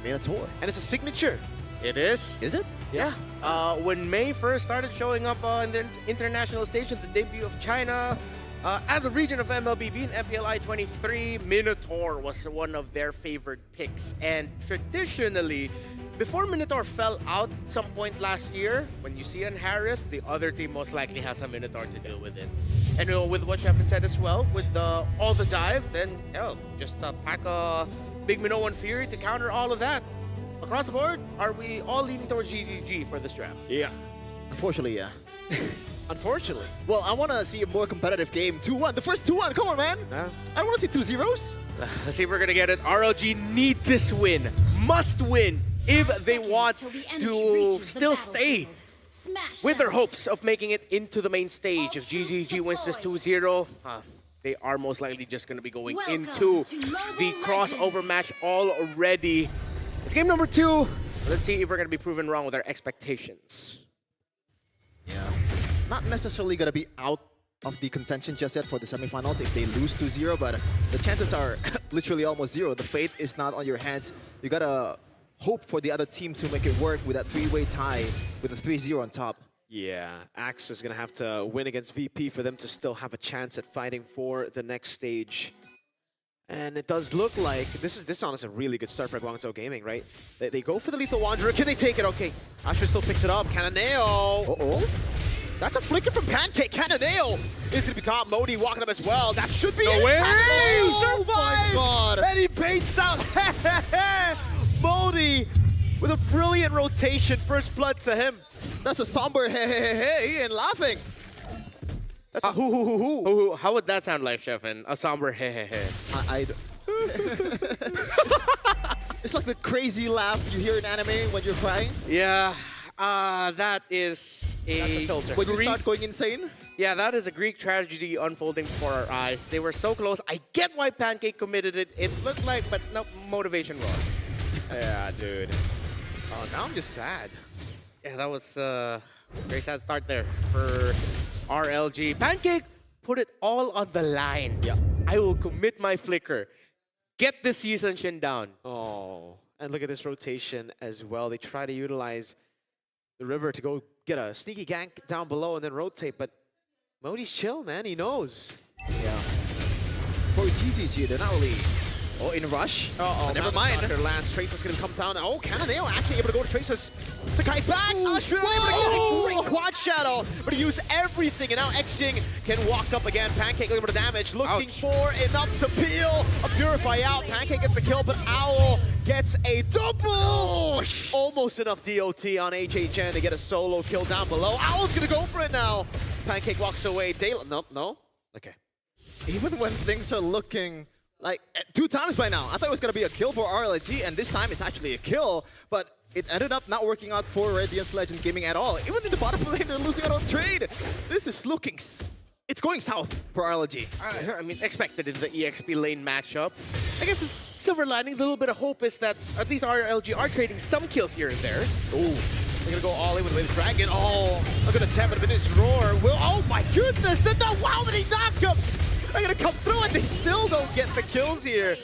Minotaur. And it's a signature. It is. Is it? Yeah. When May first started showing up on the international stage at the debut of China, as a region of MLBB in MPLI 23, Minotaur was one of their favorite picks. And traditionally, before Minotaur fell out some point last year, when you see an Harith, the other team most likely has a Minotaur to deal with it. And with what Shepard said as well, with all the dive, then hell, just pack a big Minoan Fury to counter all of that. Across the board, are we all leaning towards GGG for this draft? Yeah. Unfortunately, yeah. Unfortunately. Well, I want to see a more competitive game. 2-1. The first 2-1. Come on, man. Yeah. I don't want to see 2 zeros. Let's see if we're gonna get it. RLG need this win. Must win if they want to still stay with their hopes of making it into the main stage. If GGG wins this 2-0, they are most likely just gonna be going into the crossover match already. It's game number 2. Let's see if we're gonna be proven wrong with our expectations. Yeah. Not necessarily going to be out of the contention just yet for the semifinals if they lose 2-0, but the chances are literally almost zero. The fate is not on your hands. You got to hope for the other team to make it work with that 3-way tie with a 3-0 on top. Yeah, Axe is going to have to win against VP for them to still have a chance at fighting for the next stage. And it does look like this is honestly a really good start for Guangzhou Gaming, right? They go for the Lethal Wanderer. Can they take it? Okay. Asher still picks it up. Cannoneo. Uh-oh. That's a flicker from Pancake. Cannoneo is going to be caught. Modi walking up as well. That should be it. way! Oh my God. And he baits out Modi with a brilliant rotation. First blood to him. That's a somber hey and laughing. That's a hoo. How would that sound like, Chef? And a somber hey. It's like the crazy laugh you hear in anime when you're crying. Yeah, that is a filter. When you Greek. start going insane. Yeah, that is a Greek tragedy unfolding before our eyes. They were so close. I get why Pancake committed it. It looked like, but no motivation wrong. Yeah, dude. Oh, now I'm just sad. Yeah, that was a very sad start there for RLG. Pancake put it all on the line. Yeah. I will commit my flicker. Get this season Shin down. Oh, and look at this rotation as well. They try to utilize the river to go get a sneaky gank down below and then rotate, but Modi's chill, man. He knows. Yeah. For GCG, they're not really in a rush. Uh-oh, never mind. Lands. Tracer's gonna come down. Oh, Cannoneo actually able to go to Tracer's to kite back. Usher able to get a great quad shadow, but he used everything, and now Xing can walk up again. Pancake a little bit of damage, looking for enough to peel. A Purify out. Pancake gets the kill, but Owl gets a double. Almost enough DOT on HHN to get a solo kill down below. Owl's gonna go for it now. Pancake walks away. Daylight. No. Okay. Even when things are looking like 2 times by now. I thought it was going to be a kill for RLG, and this time it's actually a kill, but it ended up not working out for Radiance Legend Gaming at all. Even in the bottom lane, they're losing out on trade. This is looking... It's going south for RLG. I mean, expected in the EXP lane matchup. I guess the silver lining, a little bit of hope is that at least RLG are trading some kills here and there. Ooh. They're gonna go all in with the Dragon. Oh, look at the 10 minutes roar. Will, oh my goodness! Wow, did he knock him? They're gonna come through and they still don't get the kills here.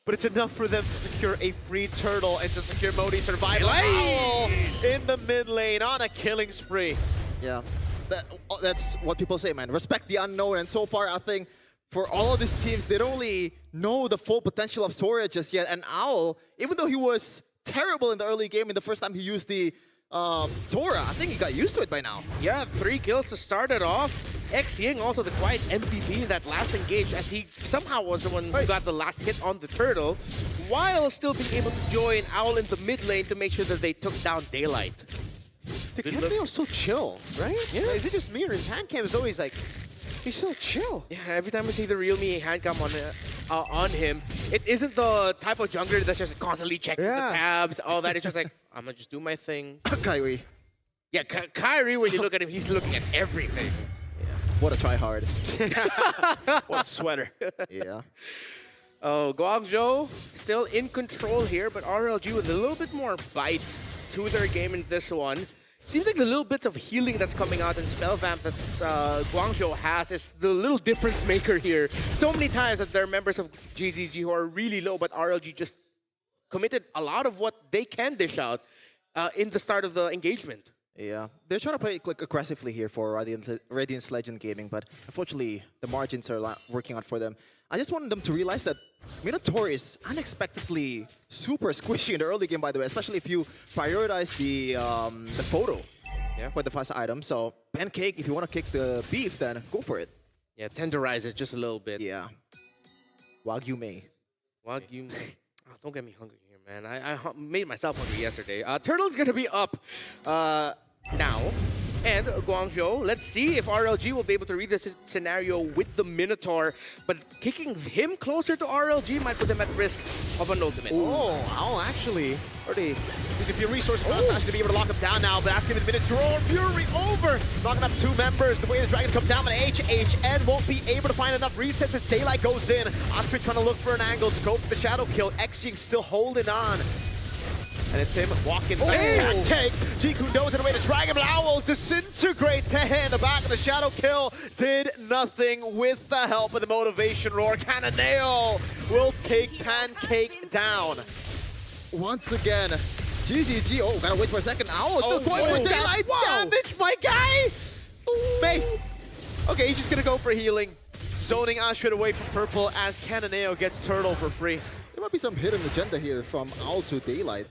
But it's enough for them to secure a free turtle and to secure Modi's survival. Owl in the mid lane on a killing spree. Yeah, that's what people say, man. Respect the unknown, and so far, I think for all of these teams, they don't really know the full potential of Sora just yet. And Owl, even though he was terrible in the early game, in the first time he used the Sora, I think he got used to it by now. Yeah, 3 kills to start it off. Xing also the quiet MVP in that last engage, as he somehow was the one who got the last hit on the turtle, while still being able to join Owl into mid lane to make sure that they took down Daylight. Cannoneo so chill, right? Yeah. Is it just me or his hand cam is always like, he's so chill? Yeah, every time we see the Realme hand cam on him, it isn't the type of jungler that's just constantly checking the tabs, all that. It's just like, I'm gonna just do my thing. Kyrie. Yeah, Kyrie, when you look at him, he's looking at everything. What a tryhard. What a sweater. Yeah. Oh, Guangzhou still in control here, but RLG with a little bit more bite to their game in this one. Seems like the little bits of healing that's coming out in Spell Vamp that Guangzhou has is the little difference maker here. So many times that there are members of GZG who are really low, but RLG just committed a lot of what they can dish out in the start of the engagement. Yeah, they're trying to play like aggressively here for Radiance Legend Gaming, but unfortunately the margins are working out for them. I just wanted them to realize that Minotaur is unexpectedly super squishy in the early game, by the way, especially if you prioritize the photo for the first item. So Pancake, if you want to kick the beef, then go for it. Yeah, tenderize it just a little bit. Yeah, Wagyu Mei. Wagyu. Oh, don't get me hungry here, man. I made myself hungry yesterday. Turtle's gonna be up now. And Guangzhou, let's see if RLG will be able to read this scenario with the Minotaur. But kicking him closer to RLG might put them at risk of an ultimate. Oh, Owl actually already using a few resources. Not to be able to lock him down now, but asking the minutes to roll. Fury over, knocking up 2 members. The way the Dragon comes down, but HHN won't be able to find enough resets as Daylight goes in. Osprey trying to look for an angle to go for the shadow kill. Xing still holding on. And it's him walking back. Take Jiku knows it away. The Dragon, but Owl disintegrates in the back of the shadow kill. Did nothing with the help of the motivation roar. Cannonale will take Pancake down. Once again, GGG. Oh, gotta wait for a second. Owl still going for Daylight. Damage, my guy. May. Okay, he's just gonna go for healing. Zoning Ashrid away from purple as Cannonale gets Turtle for free. There might be some hidden agenda here from Owl to Daylight.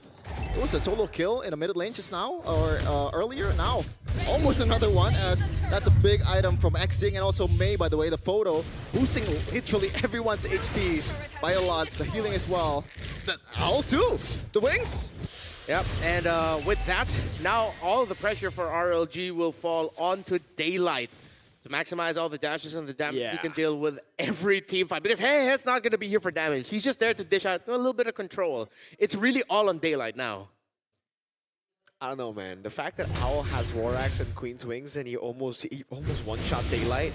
It was a solo kill in the mid lane just now, or earlier. Now, almost another one, as that's a big item from Xing, and also Mei, by the way, the photo, boosting literally everyone's HP by a lot, the healing as well. The Owl too, the wings. Yep, and with that, now all of the pressure for RLG will fall onto Daylight to maximize all the dashes and the damage he can deal with every team fight. Because hey, it's not going to be here for damage. He's just there to dish out a little bit of control. It's really all on Daylight now. I don't know, man. The fact that Owl has Rorax and Queen's Wings and he almost one-shot Daylight.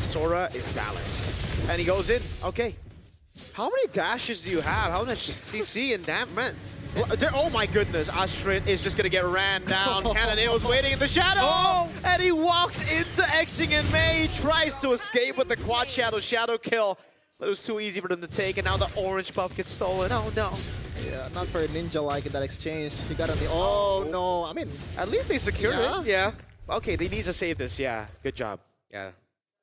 Sora is balanced. And he goes in. Okay. How many dashes do you have? How much CC and damn, man? Oh my goodness, Astrid is just gonna get ran down. Cannonale's waiting in the shadow, and he walks into Xing and Mei. He tries to escape with the quad shadow kill, but it was too easy for them to take, and now the orange buff gets stolen. Oh no. Yeah, not very ninja-like in that exchange. He got on the, oh no, I mean, At least they secured it. Yeah. Okay, they need to save this, yeah. Good job. Yeah.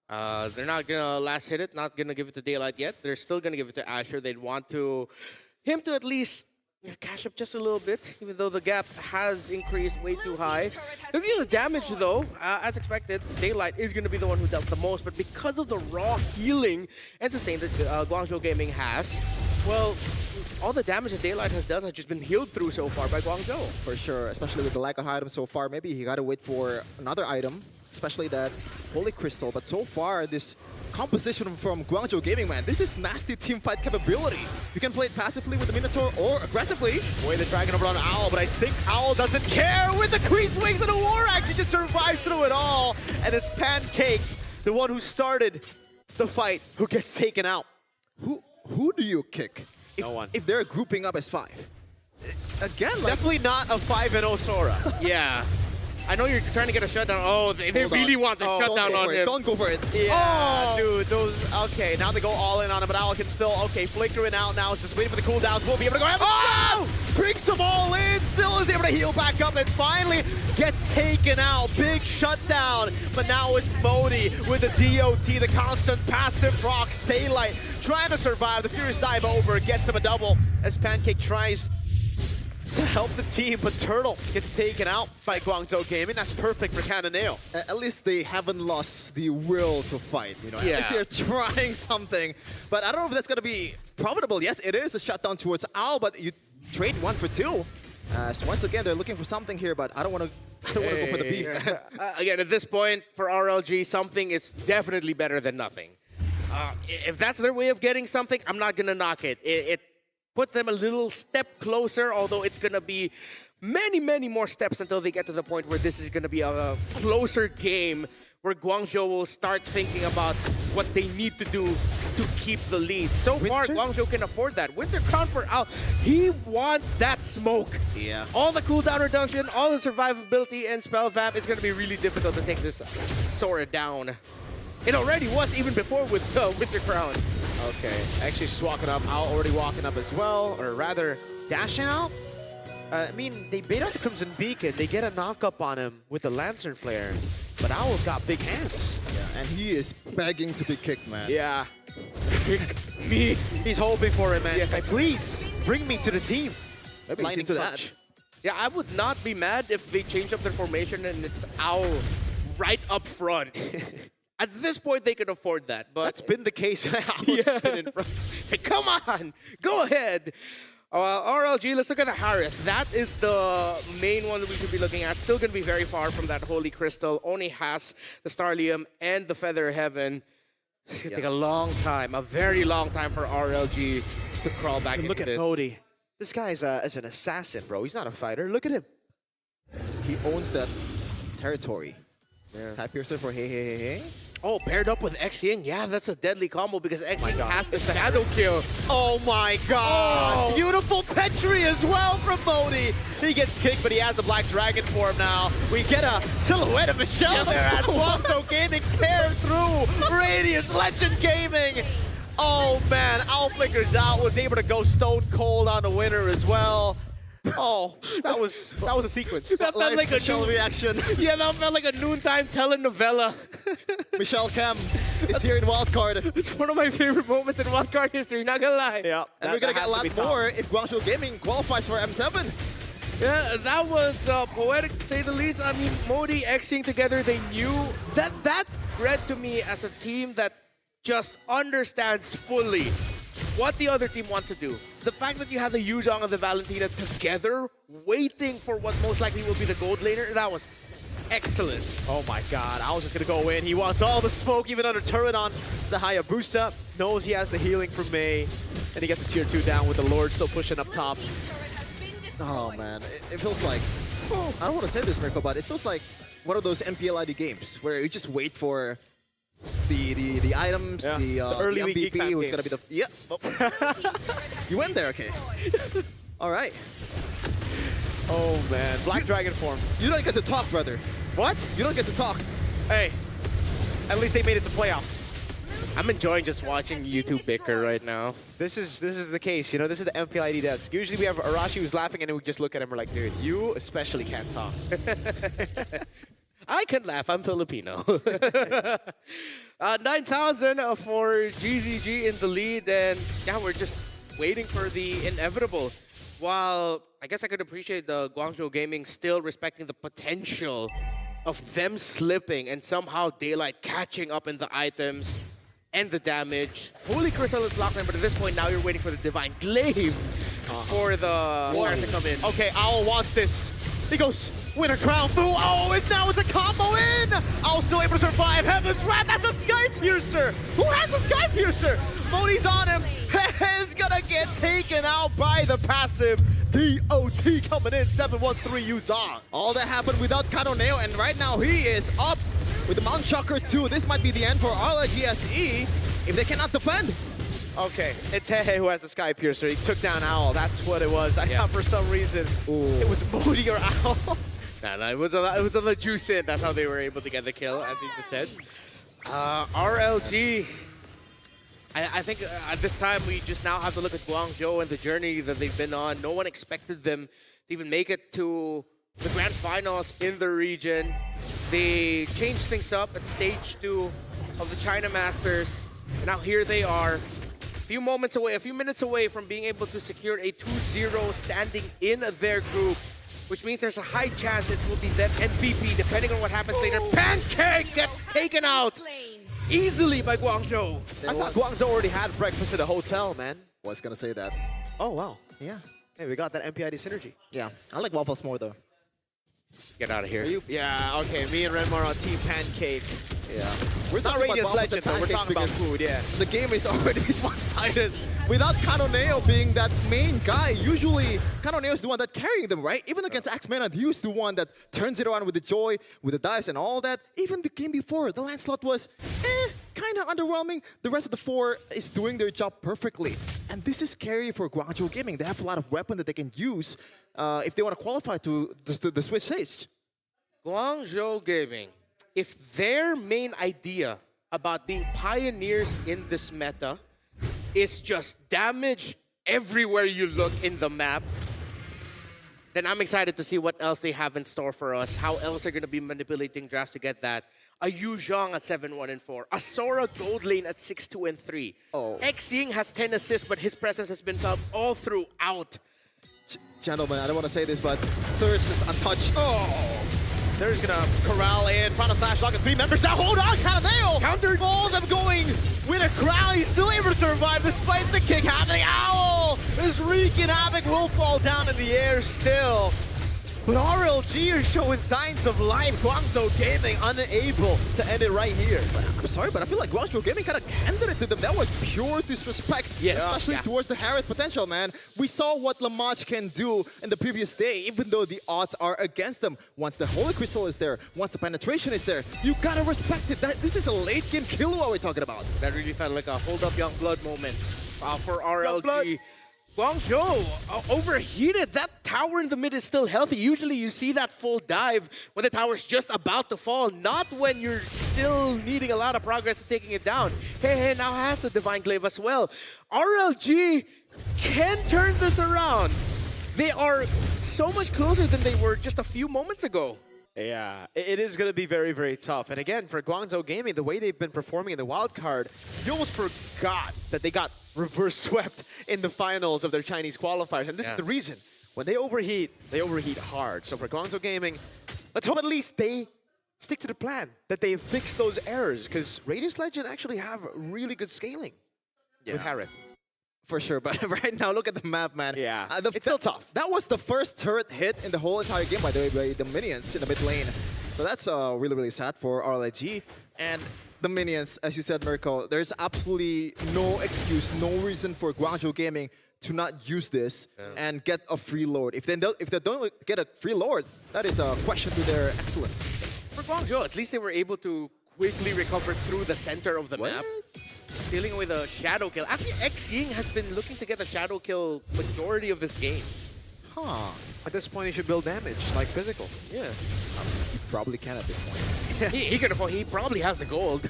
They're not gonna last hit it, not gonna give it to Daylight yet. They're still gonna give it to Asher. They'd want him to at least cash up just a little bit, even though the gap has increased way too high. Looking at the damage though, as expected, Daylight is going to be the one who dealt the most, but because of the raw healing and sustain that Guangzhou Gaming has, well, all the damage that Daylight has done has just been healed through so far by Guangzhou. For sure, especially with the lack of items so far. Maybe he got to wait for another item, especially that Holy Crystal, but so far this composition from Guangzhou Gaming, man, this is nasty teamfight capability. You can play it passively with the Minotaur or aggressively. Way the Dragon over on Owl, but I think Owl doesn't care with the Queen's Wings and the War-Axe. He just survives through it all. And it's Pancake, the one who started the fight, who gets taken out. Who do you kick? No one. If they're grouping up as 5. Again, like, Definitely not a 5-0 Sora. Yeah. I know you're trying to get a shutdown. Oh, they really want the shutdown on him. Don't go for it. Yeah, dude, those, okay, now they go all in on him, but Owl can still, okay, flickering out now, it's just waiting for the cooldowns, won't be able to go, brings them all in, still is able to heal back up, and finally gets taken out, big shutdown, but now it's Modi with the DOT, the constant passive procs, Daylight, trying to survive, the Furious dive over, gets him a double, as Pancake tries to help the team, but Turtle gets taken out by Guangzhou Gaming. That's perfect for Cannonale. At least they haven't lost the will to fight, you know. At least they're trying something. But I don't know if that's going to be profitable. Yes, it is a shutdown towards Owl, but you trade 1 for 2. So once again, they're looking for something here, but I don't want to go for the beef. Again, at this point, for RLG, something is definitely better than nothing. If that's their way of getting something, I'm not going to knock it. It put them a little step closer, although it's going to be many, many more steps until they get to the point where this is going to be a closer game, where Guangzhou will start thinking about what they need to do to keep the lead. So far, Guangzhou can afford that. Winter Crown for Owl, he wants that smoke. Yeah. All the cooldown reduction, all the survivability and spell vamp is going to be really difficult to take this Sora down. It already was even before with Winter Crown. Okay, actually just walking up. Owl already walking up as well, or rather dashing out. I mean, they bait out the Crimson Beacon. They get a knock-up on him with the Lantern Flare. But Owl's got big hands. Yeah, and he is begging to be kicked, man. Yeah. Me. He's hoping for it, man. Yeah. Like, please, bring me to the team. Maybe he's Lightning into that. touch. Yeah, I would not be mad if they change up their formation and it's Owl right up front. At this point, they can afford that, but That's been the case. Owl's yeah. been in front. Hey, come on, go ahead. RLG, let's look at the Harith. That is the main one that we should be looking at. Still going to be very far from that Holy Crystal. Only has the Starlium and the Feather Heaven. It's going to take a long time, a very long time for RLG to crawl back And into look at this. Modi. This guy's is an assassin, bro. He's not a fighter. Look at him. He owns that territory. Yeah. Sky Piercer for hey. Oh, paired up with Xing. Yeah, that's a deadly combo because Xing God. has the shadow kill. Oh my god! Oh. Beautiful Petri as well from Modi. He gets kicked, but he has the Black Dragon form now. We get a silhouette of Michelle there as Guangzhou Gaming tear through Radiance Legend Gaming. Oh man, Owl flickers out, was able to go stone cold on the winner as well. Oh, that was a sequence. That felt like a Michelle reaction. Yeah, that felt like a noontime telenovela. Michelle Cam is here in wildcard. It's one of my favorite moments in wildcard history, not gonna lie. Yeah, And we're gonna get a lot more if Guangzhou Gaming qualifies for M7. Yeah, that was poetic to say the least. I mean, Modi, Xing together, they knew that read to me as a team that just understands fully what the other team wants to do. The fact that you have the Yuzhong and the Valentina together, waiting for what most likely will be the gold laner, that was excellent. Oh my god, I was just gonna go in. He wants all the smoke, even under turret on the Hayabusa. Knows he has the healing from Mei. And he gets the tier 2 down with the Lord still pushing up top. Oh man, it feels like, I don't want to say this, Mirko, but it feels like one of those MPLID games where you just wait for the items, Yeah, the early the week geek MVP fan who's gonna be the you went there, okay. All right. Oh man, Black Dragon form. You don't get to talk, brother. What? You don't get to talk. Hey, at least they made it to playoffs. I'm enjoying just watching you two bicker right now. This is the case, you know, this is the MPLID desk. Usually we have Arashi who's laughing and then we just look at him, we're like, dude, you especially can't talk. I can laugh, I'm Filipino. 9,000 for GZG in the lead, and yeah, we're just waiting for the inevitable. While I guess I could appreciate the Guangzhou Gaming still respecting the potential of them slipping and somehow Daylight catching up in the items and the damage. Holy Crystal is locked in, but at this point now you're waiting for the Divine Glaive for the Warrior to come in. Okay, Owl wants this. He goes, winner crown, fool. Oh, now it's a combo in. Owl's still able to survive. Heaven's Wrath, that's a Sky Piercer. Who has a Sky Piercer? Modi's on him. He's gonna get taken out by the passive. DOT coming in, 713 Yuzhong. All that happened without Kanoneo, and right now he is up with the Mount Shocker 2. This might be the end for RLGSE if they cannot defend. Okay, it's Hehe who has the Sky Piercer. He took down Owl. That's what it was. I Yeah. thought for some reason it was Modi or Owl. No, it was on the juice in. That's how they were able to get the kill, as you just said. RLG. I think at this time we just now have to look at Guangzhou and the journey that they've been on. No one expected them to even make it to the grand finals in the region. They changed things up at stage 2 of the China Masters, and now here they are. A few minutes away from being able to secure a 2-0 standing in their group, which means there's a high chance it will be them and BP, depending on what happens later. Pancake gets taken out easily by Guangzhou. I thought Guangzhou already had breakfast at a hotel, man. Was gonna say that. Oh, wow. Yeah. Hey, we got that MPID synergy. Yeah. I like waffles more though. Get out of here. Yeah, okay, me and Renmar on Team Pancake. Yeah. We're not talking about Radiance waffles Legend, and though. We're pancakes talking about because food, yeah. the game is already one-sided. Without Kanoneo being that main guy, usually Kanoneo is the one that carrying them, right? Even against Axeman, he was the one that turns it around with the joy, with the dice and all that. Even the game before, the Lancelot was kind of underwhelming. The rest of the 4 is doing their job perfectly. And this is scary for Guangzhou Gaming. They have a lot of weapons that they can use if they want to qualify to the Swiss stage. Guangzhou Gaming, if their main idea about being pioneers in this meta is just damage everywhere you look in the map, then I'm excited to see what else they have in store for us. How else they're going to be manipulating drafts to get that. A Yu Zhang at 7-1-4. A Sora Gold Lane at 6-2-3. Oh. Xing has 10 assists, but his presence has been felt all throughout. Gentlemen, I don't want to say this, but Thirst is untouched. Oh! There's gonna corral in, final slash lock of 3 members now. Hold on, Cananeo! Countered. All of them going with a crowd. He's still able to survive despite the kick happening. Owl is wreaking havoc. Will fall down in the air still. But RLG are showing signs of life. Guangzhou Gaming unable to end it right here. I'm sorry, but I feel like Guangzhou Gaming kind of handed it to them. That was pure disrespect, especially towards the Harith potential, man. We saw what Lamach can do in the previous day, even though the odds are against them. Once the Holy Crystal is there, once the penetration is there, you gotta respect it. This is a late game kill what we're talking about. That really felt like a hold up Young Blood moment for RLG. Guangzhou overheated. That tower in the mid is still healthy. Usually you see that full dive when the tower's just about to fall, not when you're still needing a lot of progress in taking it down. Hey, now has a Divine Glaive as well. RLG can turn this around. They are so much closer than they were just a few moments ago. Yeah, it is going to be very, very tough. And again, for Guangzhou Gaming, the way they've been performing in the wild card, you almost forgot that they got reverse swept in the finals of their Chinese qualifiers. And this is the reason. When they overheat hard. So for Guangzhou Gaming, let's hope at least they stick to the plan, that they fix those errors, because Radiance Legend actually have really good scaling with Harith. For sure, but right now, look at the map, man. Yeah, it's still tough. That was the first turret hit in the whole entire game, by the way, by the minions in the mid lane. So that's really, really sad for RLG. And the minions, as you said, Mirko, there's absolutely no excuse, no reason for Guangzhou Gaming to not use this and get a free lord. If they don't get a free lord, that is a question to their excellence. For Guangzhou, at least they were able to quickly recover through the center of the map. Dealing with a shadow kill. Actually, Xing has been looking to get a shadow kill majority of this game. At this point, he should build damage, like physical. Yeah. He probably can at this point. He can afford, he probably has the gold.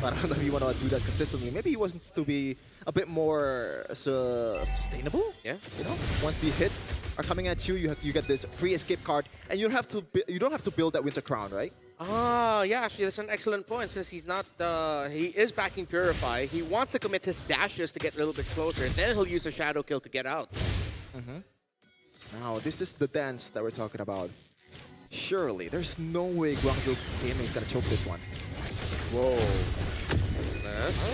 But I don't know if you want to do that consistently. Maybe he wants to be a bit more sustainable. Yeah. You know, once the hits are coming at you, you get this free escape card, and you don't have to build that Winter Crown, right? Yeah, actually, that's an excellent point. Since he's not, he is backing Purify. He wants to commit his dashes to get a little bit closer, and then he'll use a shadow kill to get out. Now, this is the dance that we're talking about. Surely, there's no way Guangzhou Gaming is gonna choke this one. Whoa.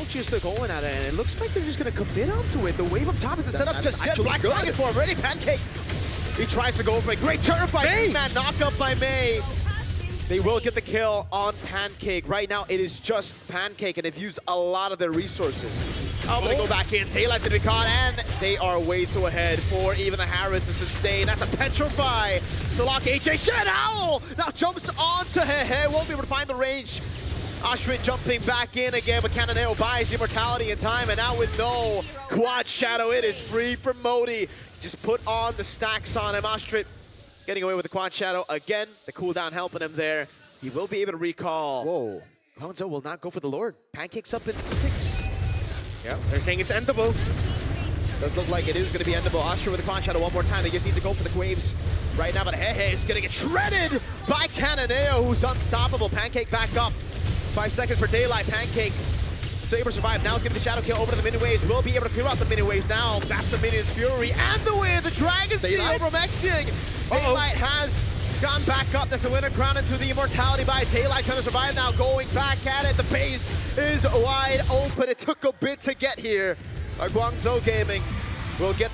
Just going at it, and it looks like they're just going to commit onto it. The wave up top isn't set up just yet. Black Dragon form, ready, Pancake. He tries to go for a great turn by man, knock up by Mei. They will get the kill on Pancake. Right now, it is just Pancake, and they've used a lot of their resources. Oh, but they go back in. Daylight's gonna be caught, and they are way too ahead for even the Harith to sustain. That's a Petrify to lock HA. Shed Owl now jumps onto Hehe. Won't be able to find the range. Ashwin jumping back in again, but Cananeo buys the immortality in time, and now with no quad shadow, it is free for Modi. Just put on the stacks on him. Astrid getting away with the quad shadow again. The cooldown helping him there. He will be able to recall. Whoa. Guangzhou will not go for the Lord. Pancakes up in 6. Yeah, they're saying it's endable. Does look like it is going to be endable. Astrid with the quad shadow one more time. They just need to go for the waves right now, but Hehe is going to get shredded by Cananeo, who's unstoppable. Pancake back up. 5 seconds for Daylight. Pancake. Saber survived. Now he's giving the shadow kill over to the mini waves. Will be able to clear out the mini waves now. That's the Minion's Fury. And the win. The Dragon's Daylight from Xing. Daylight has gone back up. That's the winner crown into the immortality by Daylight. Trying to survive now. Going back at it. The base is wide open. It took a bit to get here. Guangzhou Gaming will get